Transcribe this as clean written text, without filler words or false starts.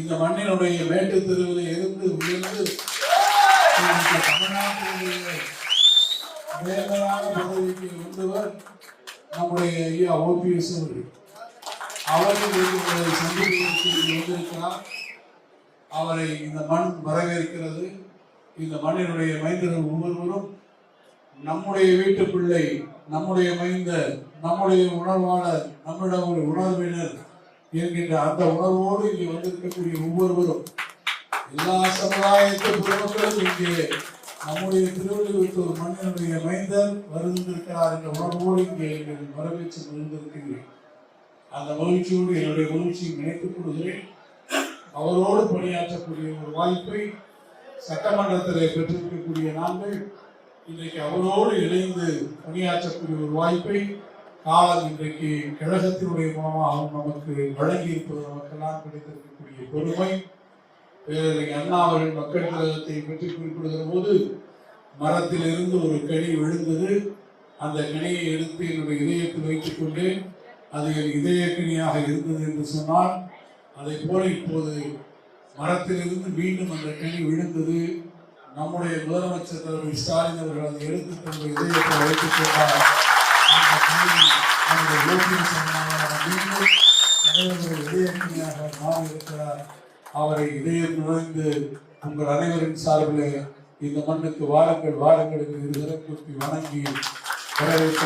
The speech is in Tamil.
இந்த மண்ணினுடைய மேட்டு தெருவில் இருந்து உயர்ந்து தமிழ்நாட்டினுடைய மேலான பதவிக்கு வந்தவர் நம்முடைய ஐயா OPS அவர்கள் சந்திப்பதற்கு வந்திருக்கிறார். அவரை இந்த மண் வரவேற்கிறது. இந்த மண்ணினுடைய மைந்தர்கள் ஒவ்வொருவரும் நம்முடைய வீட்டு பிள்ளை, நம்முடைய மைந்தர், நம்முடைய உணர்வாளர், நம்மிடம் ஒரு உணர்வினர் என்கின்ற அந்த உணர்வோடு இங்கே வந்திருக்கக்கூடிய ஒவ்வொருவரும் எல்லா சமுதாயத்து பொதுமக்களும் இங்கே நம்முடைய திருவள்ளுவர் மண்ணினுடைய மைந்தர் வருந்திருக்கிறார் என்ற உணர்வோடு இங்கே வரவேற்று இருந்திருக்கிறேன். அந்த மகிழ்ச்சியோடு என்னுடைய மகிழ்ச்சியை நினைத்துக் கொள்கிறேன். அவரோடு பணியாற்றக்கூடிய ஒரு வாய்ப்பை சட்டமன்றத்தில் பெற்றிருக்கக்கூடிய நாங்கள் இன்றைக்கு அவரோடு இணைந்து பணியாற்றக்கூடிய ஒரு வாய்ப்பை காலம் இன்றைக்கு கழகத்தினுடைய மூலமாக நமக்கு வழங்கி இருப்பது நமக்கெல்லாம் கிடைத்திருக்கக்கூடிய பெருமை. அண்ணா அவர்கள் மக்கள் கழகத்தை பற்றி குறிப்பிடுகிற போது மரத்தில் இருந்து ஒரு கனி விழுந்தது. அந்த கனியை எடுத்து என்னுடைய இதயத்தில் வைத்துக் கொண்டு அது என் இதய கனியாக இருந்தது என்று சொன்னால், அதை போல இப்போது மரத்திலிருந்து மீண்டும் அந்த கனி விழுந்தது. நம்முடைய முதலமைச்சர் தலைவர் ஸ்டாலின் அவர்கள் அதை எடுத்து தன்னுடைய இதயத்தை வைத்துக் கொண்டார். அந்த கனி மீண்டும் இதயக்கனியாக மாறியிருக்கிறார். அவரை இதயம் நுழைந்து உங்கள் அனைவரின் சார்பில் இந்த மண்ணுக்கு வாருங்கள் வாருங்கள் என்று இருதரப்புக்கு வணங்கி வரவேற்க